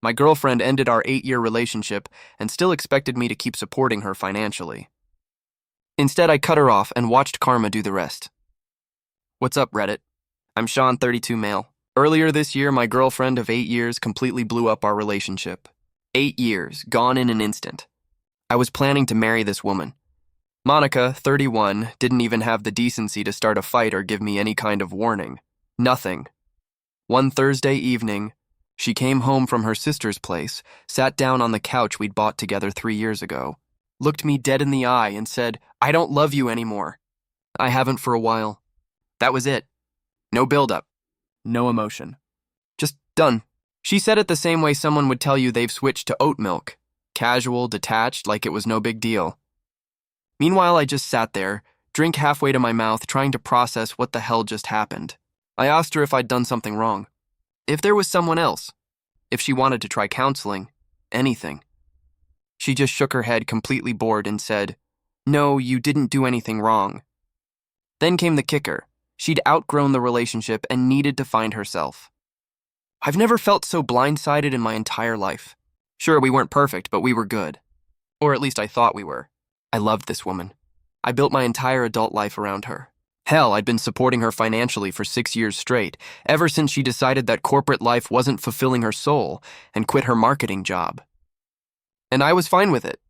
My girlfriend ended our 8-year relationship and still expected me to keep supporting her financially. Instead, I cut her off and watched karma do the rest. What's up, Reddit? I'm Shawn, 32 male. Earlier this year, my girlfriend of 8 years completely blew up our relationship. 8 years, gone in an instant. I was planning to marry this woman. Monica, 31, didn't even have the decency to start a fight or give me any kind of warning. Nothing. One Thursday evening, she came home from her sister's place, sat down on the couch we'd bought together 3 years ago, looked me dead in the eye and said, "I don't love you anymore." I haven't for a while. That was it. No buildup. No emotion. Just done. She said it the same way someone would tell you they've switched to oat milk. Casual, detached, like it was no big deal. Meanwhile, I just sat there, drink halfway to my mouth, trying to process what the hell just happened. I asked her if I'd done something wrong. If there was someone else. If she wanted to try counseling. Anything. She just shook her head, completely bored, and said, "No, you didn't do anything wrong." Then came the kicker. She'd outgrown the relationship and needed to find herself. I've never felt so blindsided in my entire life. Sure, we weren't perfect, but we were good. Or at least I thought we were. I loved this woman. I built my entire adult life around her. Hell, I'd been supporting her financially for 6 years straight, ever since she decided that corporate life wasn't fulfilling her soul and quit her marketing job. And I was fine with it.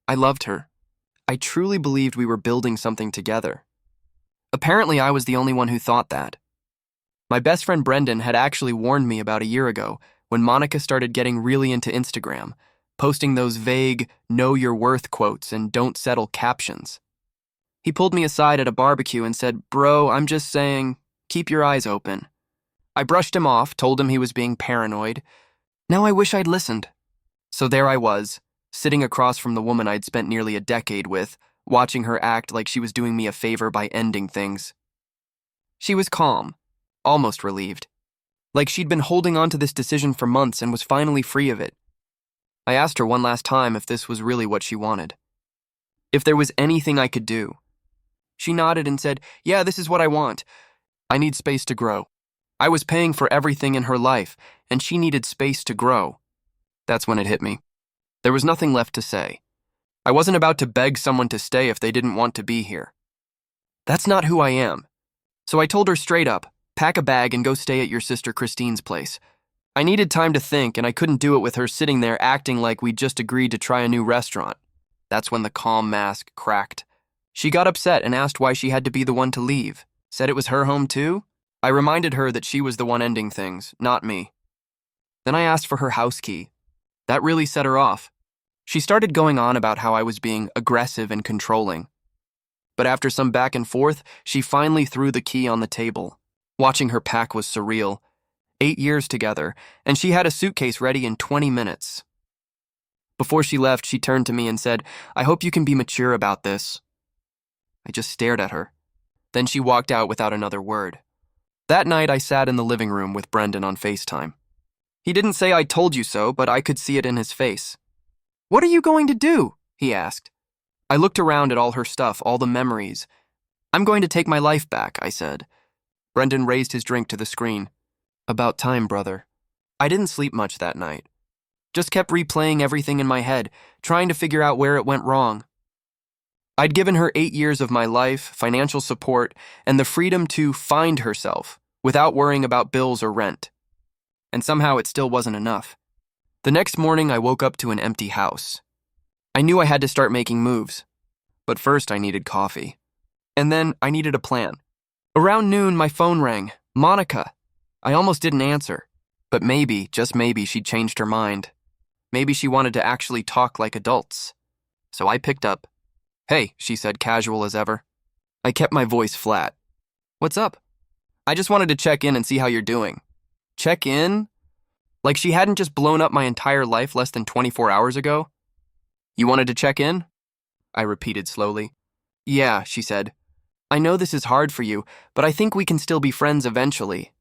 I loved her. I truly believed we were building something together. Apparently, I was the only one who thought that. My best friend Brendan had actually warned me about a year ago when Monica started getting really into Instagram, posting those vague, know your worth quotes and don't settle captions. He pulled me aside at a barbecue and said, "Bro, I'm just saying, keep your eyes open." I brushed him off, told him he was being paranoid. Now I wish I'd listened. So there I was, sitting across from the woman I'd spent nearly a decade with, watching her act like she was doing me a favor by ending things. She was calm, almost relieved, like she'd been holding on to this decision for months and was finally free of it. I asked her one last time if this was really what she wanted. If there was anything I could do. She nodded and said, "Yeah, this is what I want. I need space to grow." I was paying for everything in her life, and she needed space to grow. That's when it hit me. There was nothing left to say. I wasn't about to beg someone to stay if they didn't want to be here. That's not who I am. So I told her straight up, pack a bag and go stay at your sister Christine's place. I needed time to think, and I couldn't do it with her sitting there acting like we'd just agreed to try a new restaurant. That's when the calm mask cracked. She got upset and asked why she had to be the one to leave. Said it was her home too? I reminded her that she was the one ending things, not me. Then I asked for her house key. That really set her off. She started going on about how I was being aggressive and controlling. But after some back and forth, she finally threw the key on the table. Watching her pack was surreal. 8 years together, and she had a suitcase ready in 20 minutes. Before she left, she turned to me and said, "I hope you can be mature about this." I just stared at her. Then she walked out without another word. That night, I sat in the living room with Brendan on FaceTime. He didn't say "I told you so," but I could see it in his face. "What are you going to do?" he asked. I looked around at all her stuff, all the memories. "I'm going to take my life back," I said. Brendan raised his drink to the screen. "About time, brother." I didn't sleep much that night. Just kept replaying everything in my head, trying to figure out where it went wrong. I'd given her 8 years of my life, financial support, and the freedom to find herself without worrying about bills or rent. And somehow it still wasn't enough. The next morning, I woke up to an empty house. I knew I had to start making moves. But first, I needed coffee. And then I needed a plan. Around noon, my phone rang. Monica. I almost didn't answer. But maybe, just maybe, she'd changed her mind. Maybe she wanted to actually talk like adults. So I picked up. "Hey," she said, casual as ever. I kept my voice flat. "What's up?" "I just wanted to check in and see how you're doing." Check in? Like she hadn't just blown up my entire life less than 24 hours ago? "You wanted to check in?" I repeated slowly. "Yeah," she said. "I know this is hard for you, but I think we can still be friends eventually."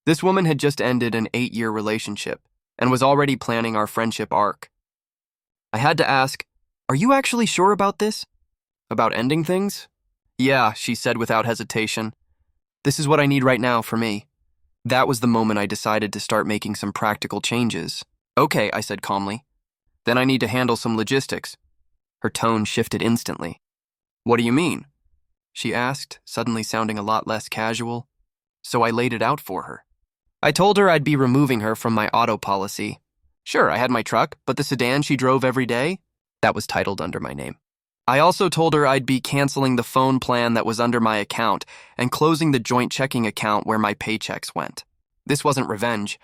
This woman had just ended an 8-year relationship and was already planning our friendship arc. I had to ask, "Are you actually sure about this? About ending things?" "Yeah," she said without hesitation. "This is what I need right now for me." That was the moment I decided to start making some practical changes. Okay, I said calmly. Then I need to handle some logistics. Her tone shifted instantly. What do you mean? She asked, suddenly sounding a lot less casual. So I laid it out for her. I told her I'd be removing her from my auto policy. Sure, I had my truck, but the sedan she drove every day? That was titled under my name. I also told her I'd be canceling the phone plan that was under my account and closing the joint checking account where my paychecks went. This wasn't revenge.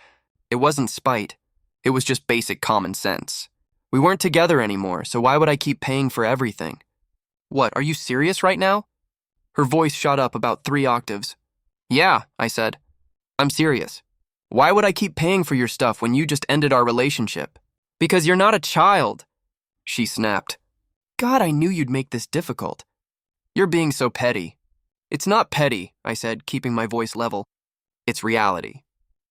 It wasn't spite. It was just basic common sense. We weren't together anymore, so why would I keep paying for everything? What, are you serious right now? Her voice shot up about 3 octaves. Yeah, I said. I'm serious. Why would I keep paying for your stuff when you just ended our relationship? Because you're not a child, she snapped. God, I knew you'd make this difficult. You're being so petty. It's not petty, I said, keeping my voice level. It's reality.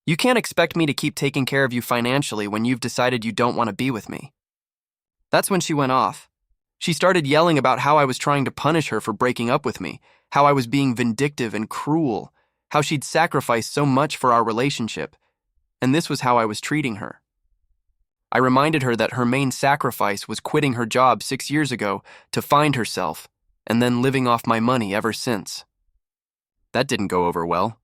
You can't expect me to keep taking care of you financially when you've decided you don't want to be with me. That's when she went off. She started yelling about how I was trying to punish her for breaking up with me, how I was being vindictive and cruel, how she'd sacrificed so much for our relationship, and this was how I was treating her. I reminded her that her main sacrifice was quitting her job 6 years ago to find herself, and then living off my money ever since. That didn't go over well.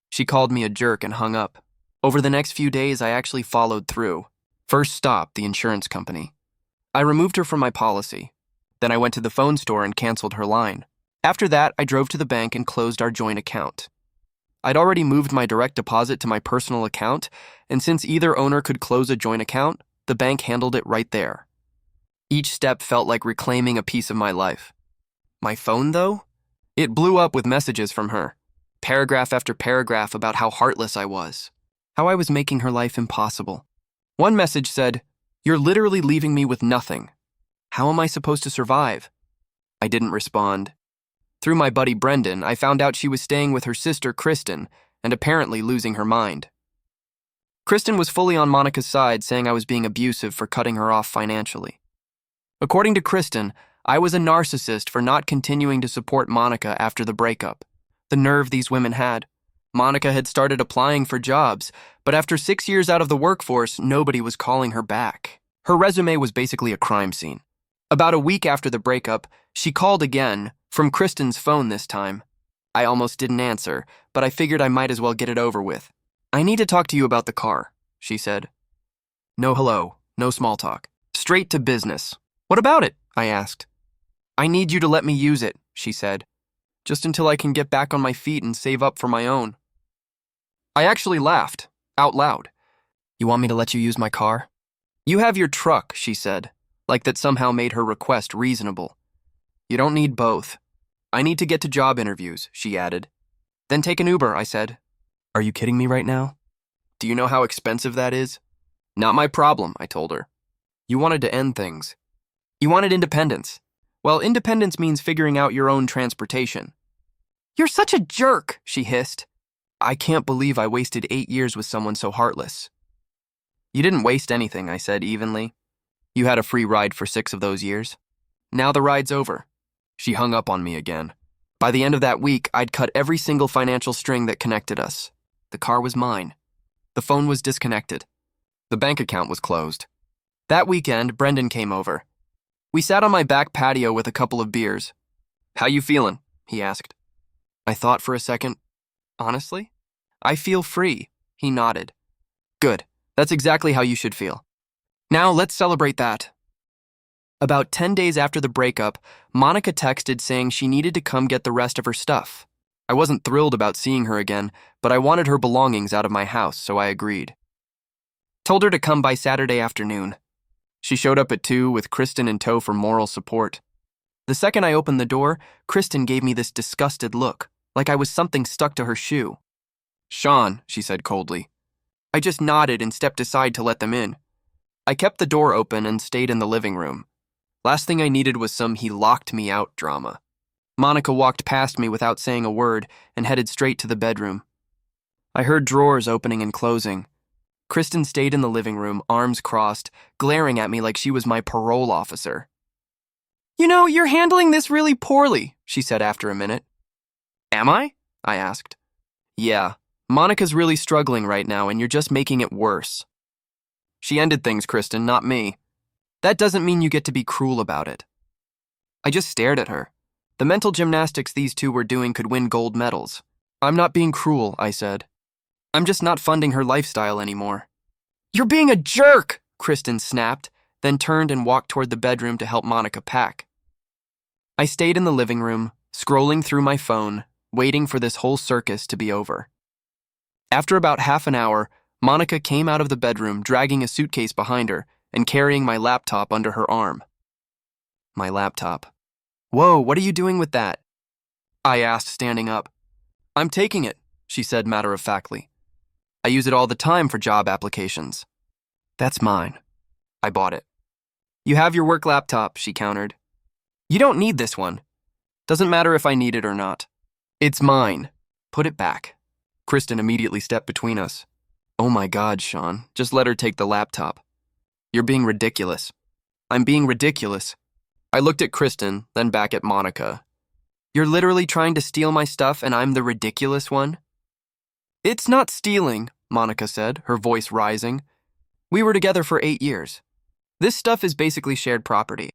She called me a jerk and hung up. Over the next few days, I actually followed through. First stop, the insurance company. I removed her from my policy. Then I went to the phone store and canceled her line. After that, I drove to the bank and closed our joint account. I'd already moved my direct deposit to my personal account, and since either owner could close a joint account, the bank handled it right there. Each step felt like reclaiming a piece of my life. My phone, though? It blew up with messages from her. Paragraph after paragraph about how heartless I was. How I was making her life impossible. One message said, "You're literally leaving me with nothing. How am I supposed to survive?" I didn't respond. Through my buddy Brendan, I found out she was staying with her sister Kristen and apparently losing her mind. Kristen was fully on Monica's side, saying I was being abusive for cutting her off financially. According to Kristen, I was a narcissist for not continuing to support Monica after the breakup. The nerve these women had. Monica had started applying for jobs, but after 6 years out of the workforce, nobody was calling her back. Her resume was basically a crime scene. About a week after the breakup, she called again, from Kristen's phone this time. I almost didn't answer, but I figured I might as well get it over with. "I need to talk to you about the car," she said. No hello, no small talk. Straight to business. "What about it?" I asked. "I need you to let me use it," she said. "Just until I can get back on my feet and save up for my own." I actually laughed, out loud. "You want me to let you use my car?" "You have your truck," she said, like that somehow made her request reasonable. "You don't need both. I need to get to job interviews," she added. "Then take an Uber," I said. "Are you kidding me right now? Do you know how expensive that is?" "Not my problem," I told her. "You wanted to end things. You wanted independence. Well, independence means figuring out your own transportation." "You're such a jerk," she hissed. "I can't believe I wasted 8 years with someone so heartless." "You didn't waste anything," I said evenly. "You had a free ride for 6 of those years. Now the ride's over." She hung up on me again. By the end of that week, I'd cut every single financial string that connected us. The car was mine. The phone was disconnected. The bank account was closed. That weekend, Brendan came over. We sat on my back patio with a couple of beers. "How you feeling?" he asked. I thought for a second. "Honestly? I feel free," he nodded. "Good. That's exactly how you should feel. Now let's celebrate that." About 10 days after the breakup, Monica texted saying she needed to come get the rest of her stuff. I wasn't thrilled about seeing her again, but I wanted her belongings out of my house, so I agreed. Told her to come by Saturday afternoon. She showed up at 2 with Kristen in tow for moral support. The second I opened the door, Kristen gave me this disgusted look, like I was something stuck to her shoe. "Shawn," she said coldly. I just nodded and stepped aside to let them in. I kept the door open and stayed in the living room. Last thing I needed was some "he locked me out" drama. Monica walked past me without saying a word and headed straight to the bedroom. I heard drawers opening and closing. Kristen stayed in the living room, arms crossed, glaring at me like she was my parole officer. "You know, you're handling this really poorly," she said after a minute. "Am I?" I asked. "Yeah, Monica's really struggling right now and you're just making it worse." She ended things, Kristen, not me. That doesn't mean you get to be cruel about it. I just stared at her. The mental gymnastics these two were doing could win gold medals. I'm not being cruel, I said. I'm just not funding her lifestyle anymore. You're being a jerk, Kristen snapped, then turned and walked toward the bedroom to help Monica pack. I stayed in the living room, scrolling through my phone, waiting for this whole circus to be over. After about half an hour, Monica came out of the bedroom dragging a suitcase behind her and carrying my laptop under her arm. My laptop. Whoa, what are you doing with that? I asked, standing up. I'm taking it, she said matter-of-factly. I use it all the time for job applications. That's mine. I bought it. You have your work laptop, she countered. You don't need this one. Doesn't matter if I need it or not. It's mine. Put it back. Kristen immediately stepped between us. Oh my God, Shawn, just let her take the laptop. You're being ridiculous. I'm being ridiculous. I looked at Kristen, then back at Monica. You're literally trying to steal my stuff and I'm the ridiculous one? It's not stealing, Monica said, her voice rising. We were together for 8 years. This stuff is basically shared property.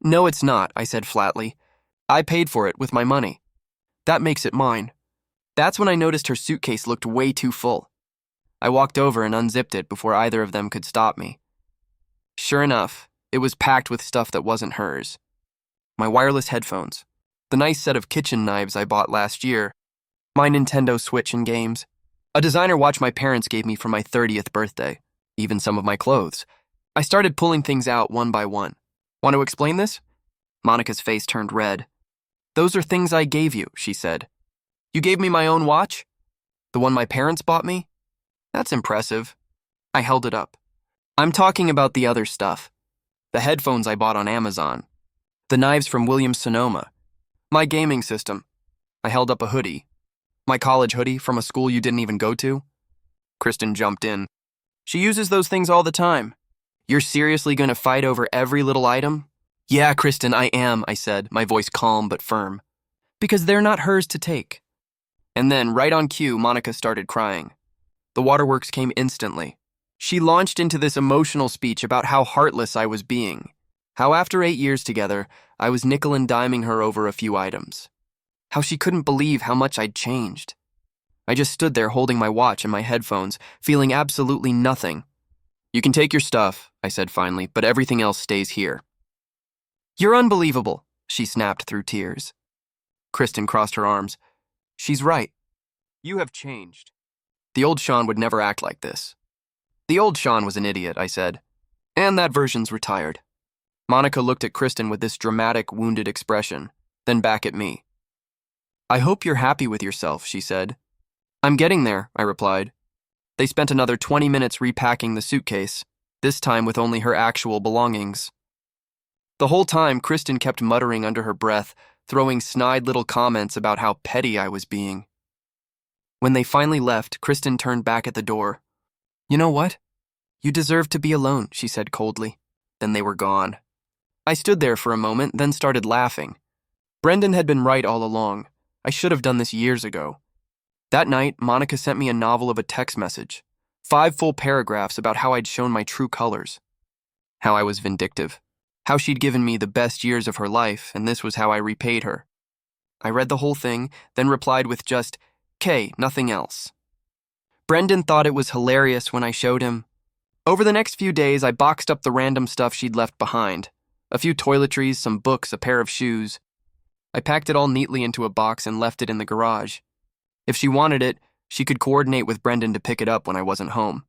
No, it's not, I said flatly. I paid for it with my money. That makes it mine. That's when I noticed her suitcase looked way too full. I walked over and unzipped it before either of them could stop me. Sure enough, it was packed with stuff that wasn't hers. My wireless headphones, the nice set of kitchen knives I bought last year, my Nintendo Switch and games, a designer watch my parents gave me for my 30th birthday, even some of my clothes. I started pulling things out one by one. Want to explain this? Monica's face turned red. Those are things I gave you, she said. You gave me my own watch? The one my parents bought me? That's impressive. I held it up. I'm talking about the other stuff. The headphones I bought on Amazon. The knives from Williams-Sonoma. My gaming system. I held up a hoodie. My college hoodie from a school you didn't even go to. Kristen jumped in. She uses those things all the time. You're seriously going to fight over every little item? Yeah, Kristen, I am, I said, my voice calm but firm. Because they're not hers to take. And then, right on cue, Monica started crying. The waterworks came instantly. She launched into this emotional speech about how heartless I was being. How after 8 years together, I was nickel and diming her over a few items. How she couldn't believe how much I'd changed. I just stood there holding my watch and my headphones, feeling absolutely nothing. You can take your stuff, I said finally, but everything else stays here. You're unbelievable, she snapped through tears. Kristen crossed her arms. She's right. You have changed. The old Shawn would never act like this. The old Shawn was an idiot, I said. And that version's retired. Monica looked at Kristen with this dramatic, wounded expression, then back at me. I hope you're happy with yourself, she said. I'm getting there, I replied. They spent another 20 minutes repacking the suitcase, this time with only her actual belongings. The whole time, Kristen kept muttering under her breath, throwing snide little comments about how petty I was being. When they finally left, Kristen turned back at the door. You know what? You deserve to be alone, she said coldly. Then they were gone. I stood there for a moment, then started laughing. Brendan had been right all along. I should have done this years ago. That night, Monica sent me a novel of a text message. 5 full paragraphs about how I'd shown my true colors. How I was vindictive. How she'd given me the best years of her life, and this was how I repaid her. I read the whole thing, then replied with just, K, nothing else. Brendan thought it was hilarious when I showed him. Over the next few days, I boxed up the random stuff she'd left behind. A few toiletries, some books, a pair of shoes. I packed it all neatly into a box and left it in the garage. If she wanted it, she could coordinate with Brendan to pick it up when I wasn't home.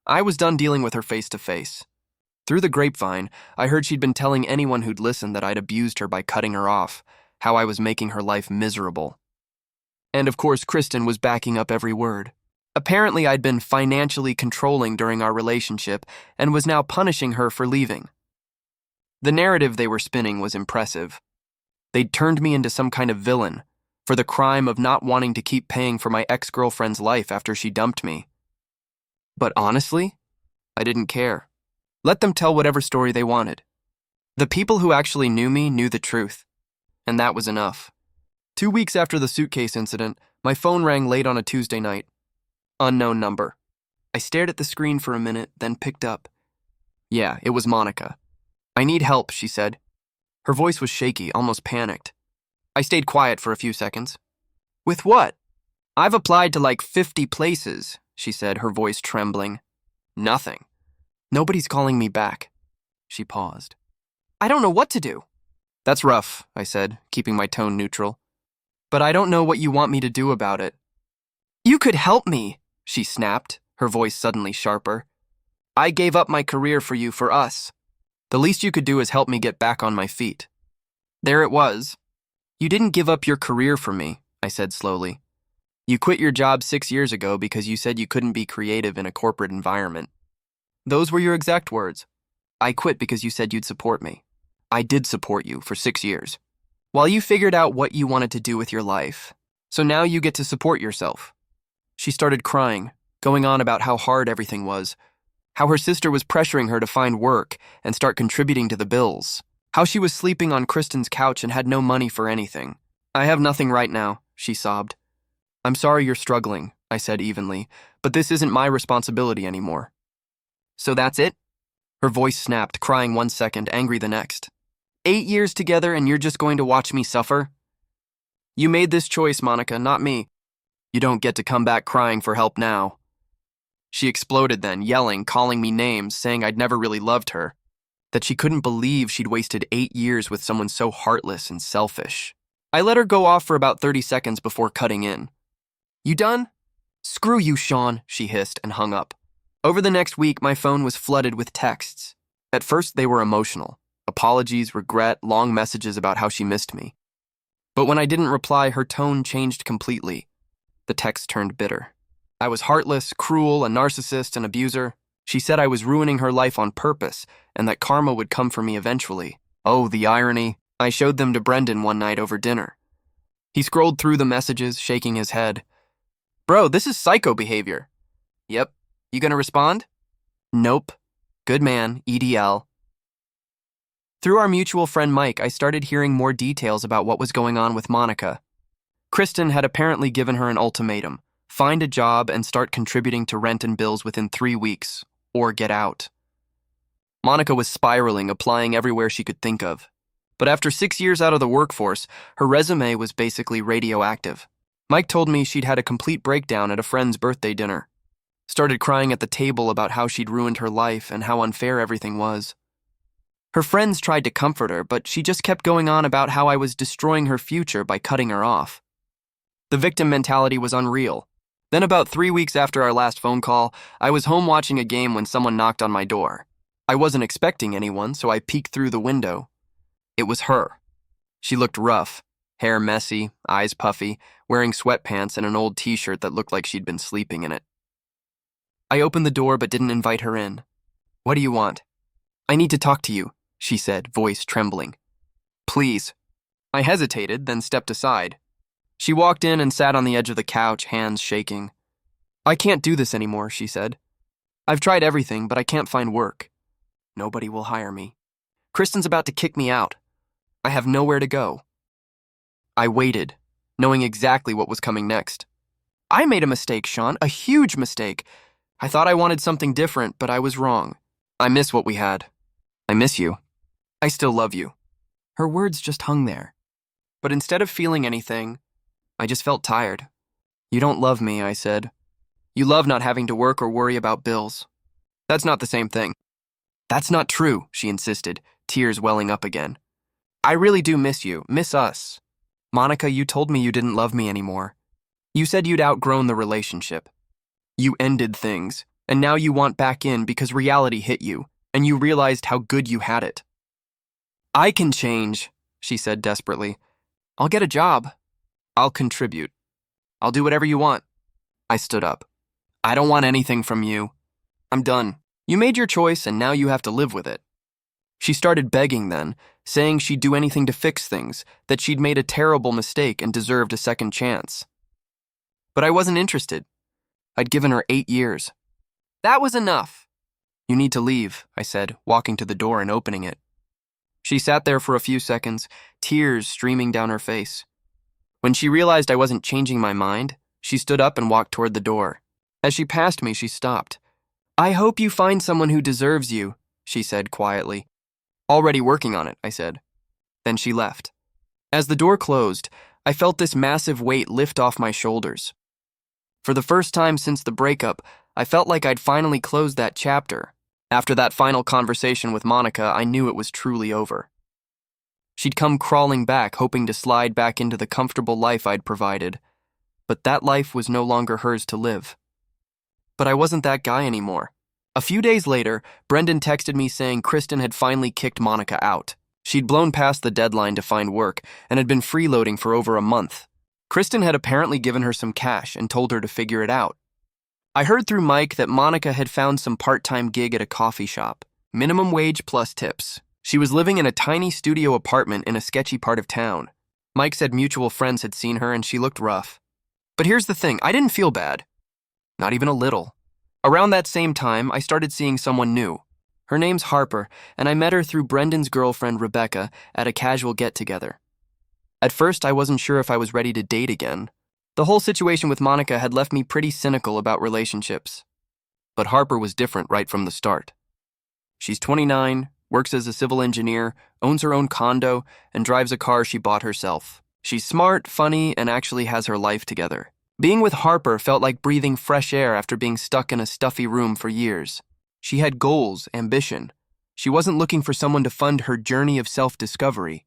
I was done dealing with her face to face. Through the grapevine, I heard she'd been telling anyone who'd listened that I'd abused her by cutting her off, how I was making her life miserable. And of course, Kristen was backing up every word. Apparently, I'd been financially controlling during our relationship and was now punishing her for leaving. The narrative they were spinning was impressive. They'd turned me into some kind of villain for the crime of not wanting to keep paying for my ex-girlfriend's life after she dumped me. But honestly, I didn't care. Let them tell whatever story they wanted. The people who actually knew me knew the truth, and that was enough. 2 weeks after the suitcase incident, my phone rang late on a Tuesday night. Unknown number. I stared at the screen for a minute, then picked up. Yeah, it was Monica. I need help, she said. Her voice was shaky, almost panicked. I stayed quiet for a few seconds. With what? I've applied to like 50 places, she said, her voice trembling. Nothing. Nobody's calling me back. She paused. I don't know what to do. That's rough, I said, keeping my tone neutral. But I don't know what you want me to do about it. You could help me, she snapped, her voice suddenly sharper. I gave up my career for you, for us. The least you could do is help me get back on my feet. There it was. You didn't give up your career for me, I said slowly. You quit your job 6 years ago because you said you couldn't be creative in a corporate environment. Those were your exact words. I quit because you said you'd support me. I did support you for 6 years. While you figured out what you wanted to do with your life. So now you get to support yourself. She started crying, going on about how hard everything was, how her sister was pressuring her to find work and start contributing to the bills, how she was sleeping on Kristen's couch and had no money for anything. I have nothing right now, she sobbed. I'm sorry you're struggling, I said evenly, but this isn't my responsibility anymore. So that's it? Her voice snapped, crying 1 second, angry the next. 8 years together and you're just going to watch me suffer? You made this choice, Monica, not me. You don't get to come back crying for help now. She exploded then, yelling, calling me names, saying I'd never really loved her, that she couldn't believe she'd wasted 8 years with someone so heartless and selfish. I let her go off for about 30 seconds before cutting in. You done? Screw you, Shawn, she hissed and hung up. Over the next week, my phone was flooded with texts. At first, they were emotional. Apologies, regret, long messages about how she missed me. But when I didn't reply, her tone changed completely. The text turned bitter. I was heartless, cruel, a narcissist, an abuser. She said I was ruining her life on purpose, and that karma would come for me eventually. Oh, the irony. I showed them to Brendan one night over dinner. He scrolled through the messages, shaking his head. Bro, this is psycho behavior. Yep. You gonna respond? Nope. Good man, EDL. Through our mutual friend Mike, I started hearing more details about what was going on with Monica. Kristen had apparently given her an ultimatum. Find a job and start contributing to rent and bills within 3 weeks, or get out. Monica was spiraling, applying everywhere she could think of. But after 6 years out of the workforce, her resume was basically radioactive. Mike told me she'd had a complete breakdown at a friend's birthday dinner. Started crying at the table about how she'd ruined her life and how unfair everything was. Her friends tried to comfort her, but she just kept going on about how I was destroying her future by cutting her off. The victim mentality was unreal. Then about 3 weeks after our last phone call, I was home watching a game when someone knocked on my door. I wasn't expecting anyone, so I peeked through the window. It was her. She looked rough, hair messy, eyes puffy, wearing sweatpants and an old t-shirt that looked like she'd been sleeping in it. I opened the door but didn't invite her in. What do you want? I need to talk to you, she said, voice trembling. Please. I hesitated, then stepped aside. She walked in and sat on the edge of the couch, hands shaking. I can't do this anymore, she said. I've tried everything, but I can't find work. Nobody will hire me. Kristen's about to kick me out. I have nowhere to go. I waited, knowing exactly what was coming next. I made a mistake, Shawn, a huge mistake. I thought I wanted something different, but I was wrong. I miss what we had. I miss you. I still love you. Her words just hung there. But instead of feeling anything, I just felt tired. You don't love me, I said. You love not having to work or worry about bills. That's not the same thing. That's not true, she insisted, tears welling up again. I really do miss you, miss us. Monica, you told me you didn't love me anymore. You said you'd outgrown the relationship. You ended things, and now you want back in because reality hit you, and you realized how good you had it. I can change, she said desperately. I'll get a job. I'll contribute. I'll do whatever you want. I stood up. I don't want anything from you. I'm done. You made your choice, and now you have to live with it. She started begging then, saying she'd do anything to fix things, that she'd made a terrible mistake and deserved a second chance. But I wasn't interested. I'd given her 8 years. That was enough. You need to leave, I said, walking to the door and opening it. She sat there for a few seconds, tears streaming down her face. When she realized I wasn't changing my mind, she stood up and walked toward the door. As she passed me, she stopped, I hope you find someone who deserves you, she said quietly. Already working on it, I said. Then she left. As the door closed, I felt this massive weight lift off my shoulders. For the first time since the breakup, I felt like I'd finally closed that chapter. After that final conversation with Monica, I knew it was truly over. She'd come crawling back, hoping to slide back into the comfortable life I'd provided. But that life was no longer hers to live. But I wasn't that guy anymore. A few days later, Brendan texted me saying Kristen had finally kicked Monica out. She'd blown past the deadline to find work and had been freeloading for over a month. Kristen had apparently given her some cash and told her to figure it out. I heard through Mike that Monica had found some part-time gig at a coffee shop. Minimum wage plus tips. She was living in a tiny studio apartment in a sketchy part of town. Mike said mutual friends had seen her and she looked rough. But here's the thing, I didn't feel bad. Not even a little. Around that same time, I started seeing someone new. Her name's Harper, and I met her through Brendan's girlfriend, Rebecca, at a casual get-together. At first, I wasn't sure if I was ready to date again. The whole situation with Monica had left me pretty cynical about relationships. But Harper was different right from the start. She's 29, works as a civil engineer, owns her own condo, and drives a car she bought herself. She's smart, funny, and actually has her life together. Being with Harper felt like breathing fresh air after being stuck in a stuffy room for years. She had goals, ambition. She wasn't looking for someone to fund her journey of self-discovery.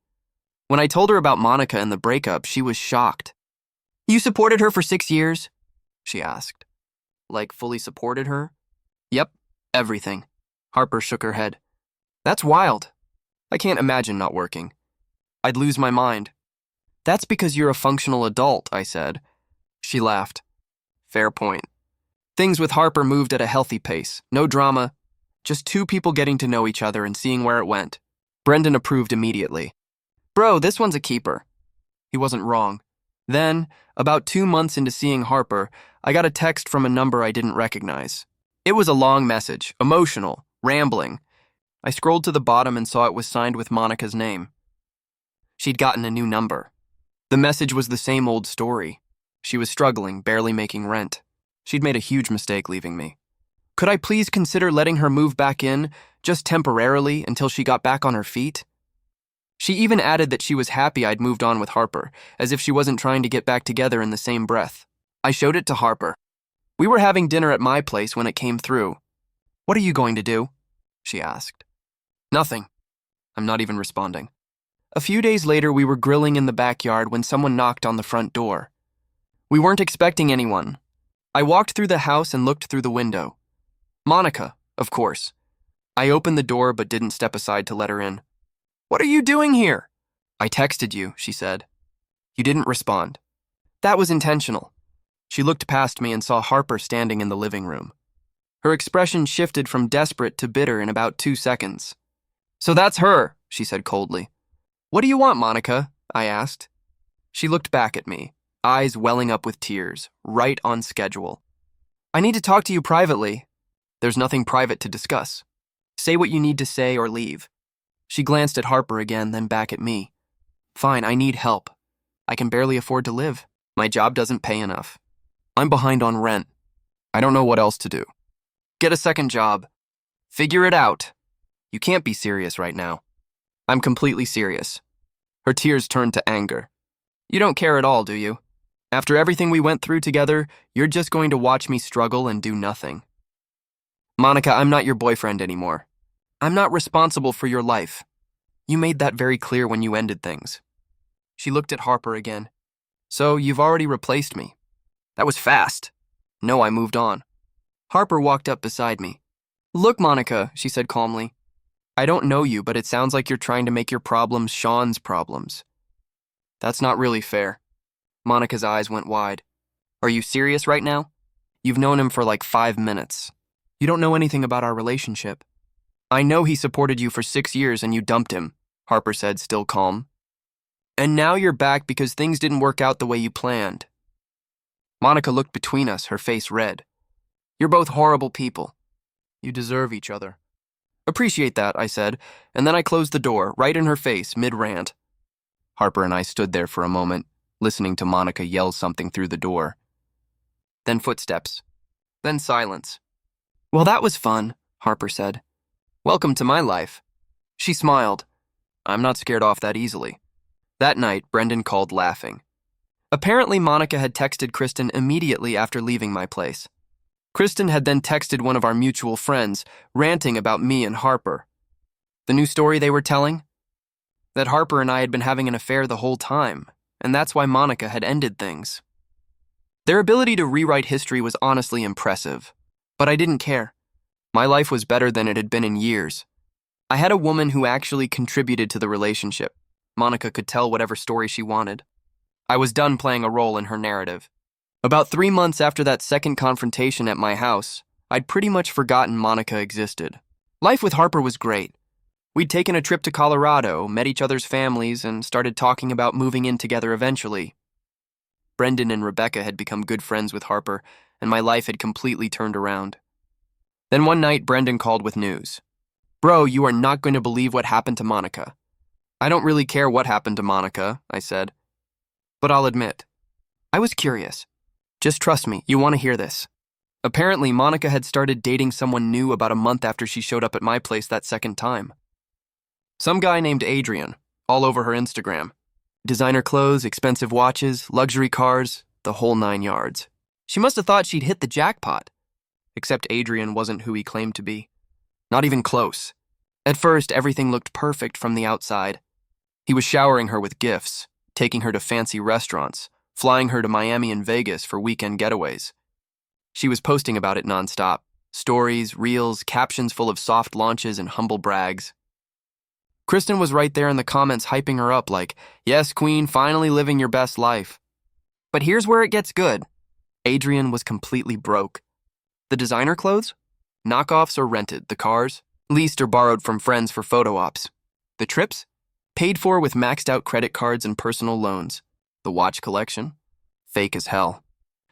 When I told her about Monica and the breakup, she was shocked. "You supported her for 6 years?" she asked. Like, fully supported her? Yep, everything. Harper shook her head. That's wild. I can't imagine not working. I'd lose my mind. That's because you're a functional adult, I said. She laughed. Fair point. Things with Harper moved at a healthy pace. No drama. Just two people getting to know each other and seeing where it went. Brendan approved immediately. Bro, this one's a keeper. He wasn't wrong. Then, about 2 months into seeing Harper, I got a text from a number I didn't recognize. It was a long message, emotional, rambling. I scrolled to the bottom and saw it was signed with Monica's name. She'd gotten a new number. The message was the same old story. She was struggling, barely making rent. She'd made a huge mistake leaving me. Could I please consider letting her move back in, just temporarily, until she got back on her feet? She even added that she was happy I'd moved on with Harper, as if she wasn't trying to get back together in the same breath. I showed it to Harper. We were having dinner at my place when it came through. What are you going to do? She asked. Nothing. I'm not even responding. A few days later, we were grilling in the backyard when someone knocked on the front door. We weren't expecting anyone. I walked through the house and looked through the window. Monica, of course. I opened the door but didn't step aside to let her in. What are you doing here? I texted you, she said. You didn't respond. That was intentional. She looked past me and saw Harper standing in the living room. Her expression shifted from desperate to bitter in about 2 seconds. So that's her, she said coldly. What do you want, Monica? I asked. She looked back at me, eyes welling up with tears, right on schedule. I need to talk to you privately. There's nothing private to discuss. Say what you need to say or leave. She glanced at Harper again, then back at me. Fine, I need help. I can barely afford to live. My job doesn't pay enough. I'm behind on rent. I don't know what else to do. Get a second job. Figure it out. You can't be serious right now. I'm completely serious. Her tears turned to anger. You don't care at all, do you? After everything we went through together, you're just going to watch me struggle and do nothing. Monica, I'm not your boyfriend anymore. I'm not responsible for your life. You made that very clear when you ended things. She looked at Harper again. So, you've already replaced me. That was fast. No, I moved on. Harper walked up beside me. Look, Monica, she said calmly. I don't know you, but it sounds like you're trying to make your problems Shawn's problems. That's not really fair. Monica's eyes went wide. Are you serious right now? You've known him for like 5 minutes. You don't know anything about our relationship. I know he supported you for 6 years and you dumped him, Harper said, still calm. And now you're back because things didn't work out the way you planned. Monica looked between us, her face red. You're both horrible people. You deserve each other. Appreciate that, I said, and then I closed the door, right in her face, mid-rant. Harper and I stood there for a moment, listening to Monica yell something through the door. Then footsteps. Then silence. Well, that was fun, Harper said. Welcome to my life. She smiled. I'm not scared off that easily. That night, Brendan called laughing. Apparently, Monica had texted Kristen immediately after leaving my place. Kristen had then texted one of our mutual friends, ranting about me and Harper. The new story they were telling? That Harper and I had been having an affair the whole time, and that's why Monica had ended things. Their ability to rewrite history was honestly impressive, but I didn't care. My life was better than it had been in years. I had a woman who actually contributed to the relationship. Monica could tell whatever story she wanted. I was done playing a role in her narrative. About 3 months after that second confrontation at my house, I'd pretty much forgotten Monica existed. Life with Harper was great. We'd taken a trip to Colorado, met each other's families, and started talking about moving in together eventually. Brendan and Rebecca had become good friends with Harper, and my life had completely turned around. Then one night, Brendan called with news. Bro, you are not going to believe what happened to Monica. I don't really care what happened to Monica, I said. But I'll admit, I was curious. Just trust me, you want to hear this. Apparently, Monica had started dating someone new about a month after she showed up at my place that second time. Some guy named Adrian, all over her Instagram. Designer clothes, expensive watches, luxury cars, the whole 9 yards. She must have thought she'd hit the jackpot. Except Adrian wasn't who he claimed to be. Not even close. At first, everything looked perfect from the outside. He was showering her with gifts, taking her to fancy restaurants, flying her to Miami and Vegas for weekend getaways. She was posting about it nonstop. Stories, reels, captions full of soft launches and humble brags. Kristen was right there in the comments hyping her up like, yes, queen, finally living your best life. But here's where it gets good. Adrian was completely broke. The designer clothes? Knockoffs or rented. The cars? Leased or borrowed from friends for photo ops. The trips? Paid for with maxed out credit cards and personal loans. The watch collection? Fake as hell.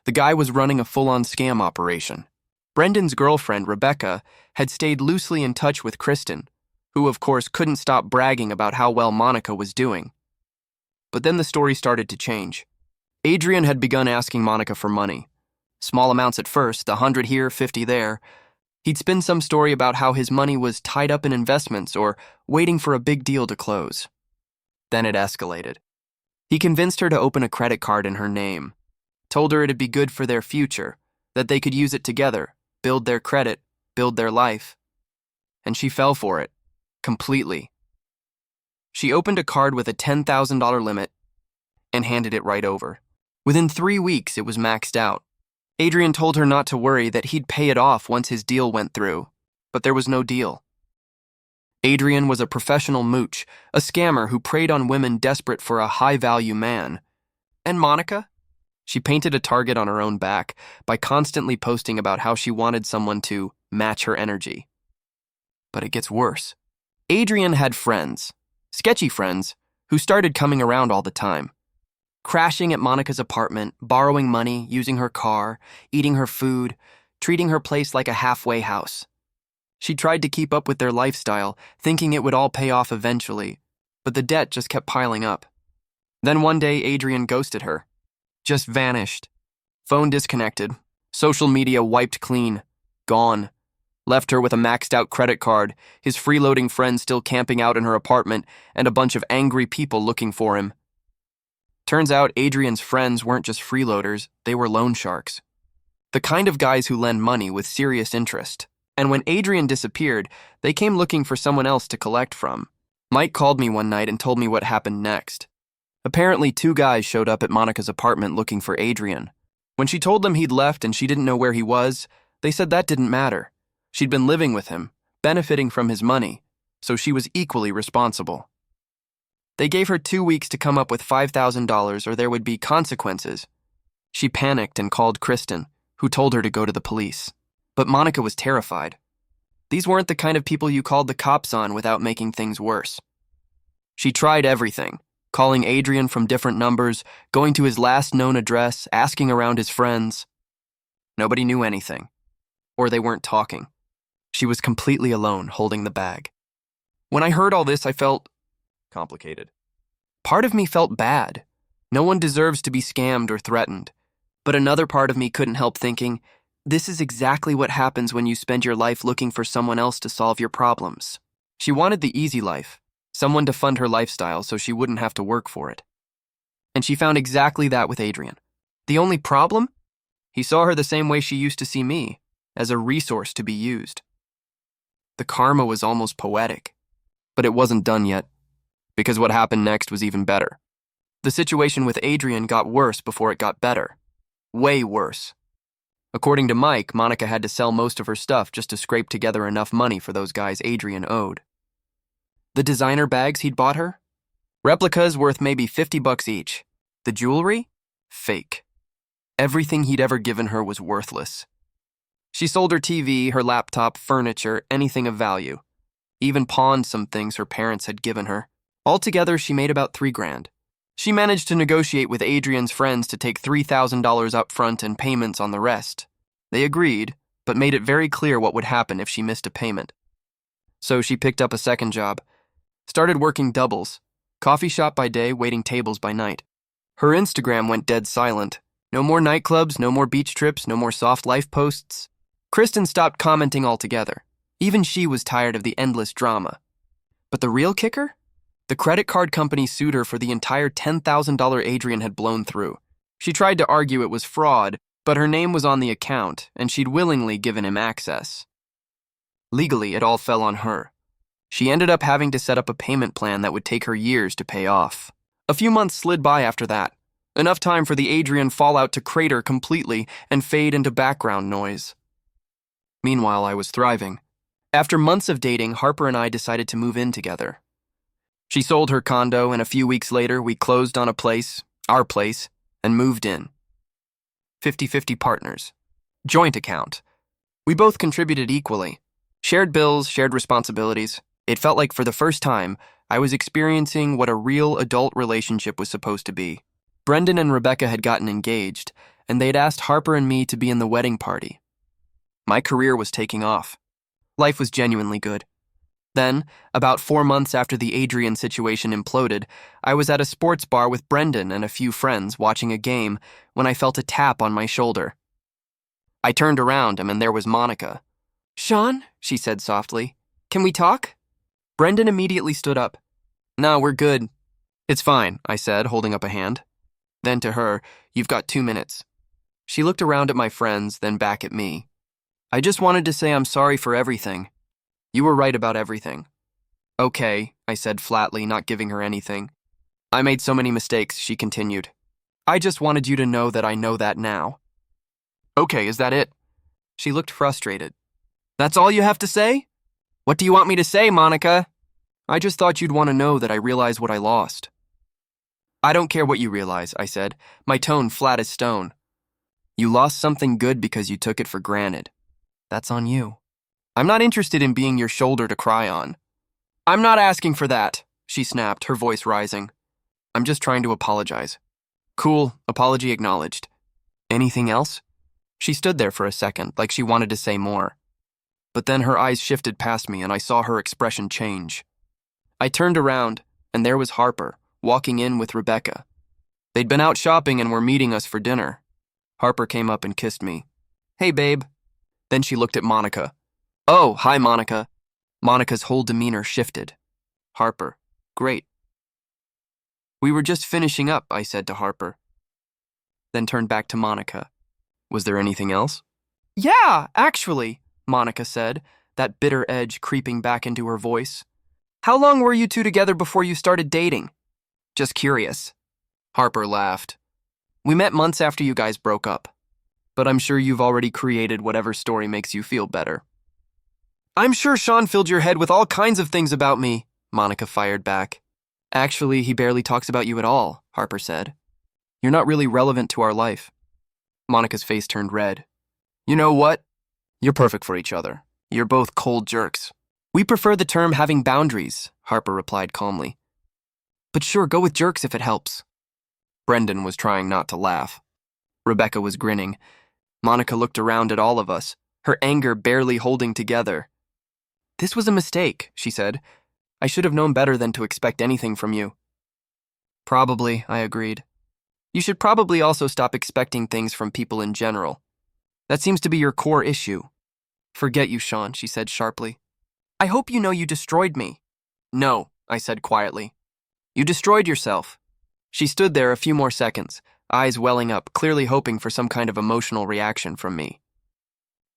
The guy was running a full-on scam operation. Brendan's girlfriend, Rebecca, had stayed loosely in touch with Kristen, who of course couldn't stop bragging about how well Monica was doing. But then the story started to change. Adrian had begun asking Monica for money. Small amounts at first, 100 here, 50 there. He'd spin some story about how his money was tied up in investments or waiting for a big deal to close. Then it escalated. He convinced her to open a credit card in her name, told her it'd be good for their future, that they could use it together, build their credit, build their life. And she fell for it. Completely. She opened a card with a $10,000 limit and handed it right over. Within 3 weeks, it was maxed out. Adrian told her not to worry, that he'd pay it off once his deal went through, but there was no deal. Adrian was a professional mooch, a scammer who preyed on women desperate for a high-value man. And Monica? She painted a target on her own back by constantly posting about how she wanted someone to match her energy. But it gets worse. Adrian had friends, sketchy friends, who started coming around all the time. Crashing at Monica's apartment, borrowing money, using her car, eating her food, treating her place like a halfway house. She tried to keep up with their lifestyle, thinking it would all pay off eventually, but the debt just kept piling up. Then one day, Adrian ghosted her. Just vanished. Phone disconnected. Social media wiped clean. Gone. Left her with a maxed-out credit card, his freeloading friends still camping out in her apartment, and a bunch of angry people looking for him. Turns out Adrian's friends weren't just freeloaders, they were loan sharks. The kind of guys who lend money with serious interest. And when Adrian disappeared, they came looking for someone else to collect from. Mike called me one night and told me what happened next. Apparently 2 guys showed up at Monica's apartment looking for Adrian. When she told them he'd left and she didn't know where he was, they said that didn't matter. She'd been living with him, benefiting from his money, so she was equally responsible. They gave her 2 weeks to come up with $5,000 or there would be consequences. She panicked and called Kristen, who told her to go to the police. But Monica was terrified. These weren't the kind of people you called the cops on without making things worse. She tried everything, calling Adrian from different numbers, going to his last known address, asking around his friends. Nobody knew anything, or they weren't talking. She was completely alone, holding the bag. When I heard all this, I felt complicated. Part of me felt bad. No one deserves to be scammed or threatened. But another part of me couldn't help thinking, This is exactly what happens when you spend your life looking for someone else to solve your problems. She wanted the easy life, someone to fund her lifestyle so she wouldn't have to work for it. And she found exactly that with Adrian. The only problem? He saw her the same way she used to see me, as a resource to be used. The karma was almost poetic, but it wasn't done yet, because what happened next was even better. The situation with Adrian got worse before it got better. Way worse. According to Mike, Monica had to sell most of her stuff just to scrape together enough money for those guys Adrian owed. The designer bags he'd bought her? Replicas worth maybe $50 each. The jewelry? Fake. Everything he'd ever given her was worthless. She sold her TV, her laptop, furniture, anything of value. Even pawned some things her parents had given her. Altogether, she made about $3,000. She managed to negotiate with Adrian's friends to take $3,000 up front and payments on the rest. They agreed, but made it very clear what would happen if she missed a payment. So she picked up a second job, started working doubles, coffee shop by day, waiting tables by night. Her Instagram went dead silent. No more nightclubs, no more beach trips, no more soft life posts. Kristen stopped commenting altogether. Even she was tired of the endless drama. But the real kicker? The credit card company sued her for the entire $10,000 Adrian had blown through. She tried to argue it was fraud, but her name was on the account, and she'd willingly given him access. Legally, it all fell on her. She ended up having to set up a payment plan that would take her years to pay off. A few months slid by after that. Enough time for the Adrian fallout to crater completely and fade into background noise. Meanwhile, I was thriving. After months of dating, Harper and I decided to move in together. She sold her condo, and a few weeks later, we closed on a place, our place, and moved in. 50-50 partners. Joint account. We both contributed equally. Shared bills, shared responsibilities. It felt like for the first time, I was experiencing what a real adult relationship was supposed to be. Brendan and Rebecca had gotten engaged, and they'd asked Harper and me to be in the wedding party. My career was taking off. Life was genuinely good. Then, about 4 months after the Adrian situation imploded, I was at a sports bar with Brendan and a few friends watching a game when I felt a tap on my shoulder. I turned around and there was Monica. "Shawn," she said softly, "can we talk?" Brendan immediately stood up. "No, we're good." "It's fine," I said, holding up a hand. Then to her, "You've got 2 minutes." She looked around at my friends, then back at me. "I just wanted to say I'm sorry for everything. You were right about everything." "Okay," I said flatly, not giving her anything. "I made so many mistakes," she continued. "I just wanted you to know that I know that now." "Okay, is that it?" She looked frustrated. "That's all you have to say? What do you want me to say, Monica?" "I just thought you'd want to know that I realize what I lost." "I don't care what you realize," I said, my tone flat as stone. "You lost something good because you took it for granted. That's on you. I'm not interested in being your shoulder to cry on." "I'm not asking for that," she snapped, her voice rising. "I'm just trying to apologize." "Cool, apology acknowledged. Anything else?" She stood there for a second, like she wanted to say more. But then her eyes shifted past me and I saw her expression change. I turned around, and there was Harper, walking in with Rebecca. They'd been out shopping and were meeting us for dinner. Harper came up and kissed me. "Hey, babe." Then she looked at Monica. "Oh, hi, Monica." Monica's whole demeanor shifted. "Harper, great." "We were just finishing up," I said to Harper. Then turned back to Monica. "Was there anything else?" "Yeah, actually," Monica said, that bitter edge creeping back into her voice. "How long were you two together before you started dating?" "Just curious." Harper laughed. "We met months after you guys broke up. But I'm sure you've already created whatever story makes you feel better." "I'm sure Shawn filled your head with all kinds of things about me," Monica fired back. "Actually, he barely talks about you at all," Harper said. "You're not really relevant to our life." Monica's face turned red. "You know what? You're perfect for each other. You're both cold jerks." "We prefer the term having boundaries," Harper replied calmly. "But sure, go with jerks if it helps." Brendan was trying not to laugh. Rebecca was grinning. Monica looked around at all of us, her anger barely holding together. "This was a mistake," she said. "I should have known better than to expect anything from you." "Probably," I agreed. "You should probably also stop expecting things from people in general." That seems to be your core issue. Forget you, Shawn, she said sharply. I hope you know you destroyed me. No, I said quietly. You destroyed yourself. She stood there a few more seconds, eyes welling up, clearly hoping for some kind of emotional reaction from me.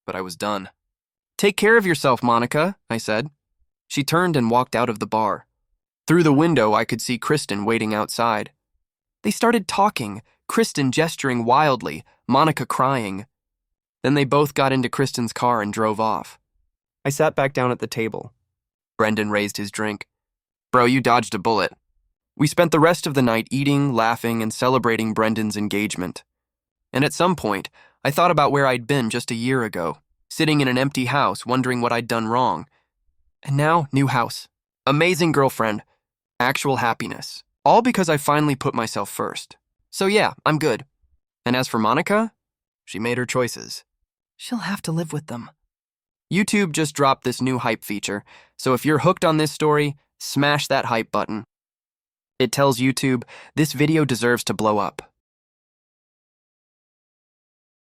But I was done. Take care of yourself, Monica, I said. She turned and walked out of the bar. Through the window, I could see Kristen waiting outside. They started talking, Kristen gesturing wildly, Monica crying. Then they both got into Kristen's car and drove off. I sat back down at the table. Brendan raised his drink. Bro, you dodged a bullet. We spent the rest of the night eating, laughing, and celebrating Brendan's engagement. And at some point, I thought about where I'd been just a year ago, sitting in an empty house, wondering what I'd done wrong. And now, new house. Amazing girlfriend. Actual happiness. All because I finally put myself first. So yeah, I'm good. And as for Monica, she made her choices. She'll have to live with them. YouTube just dropped this new hype feature, so if you're hooked on this story, smash that hype button. It tells YouTube this video deserves to blow up.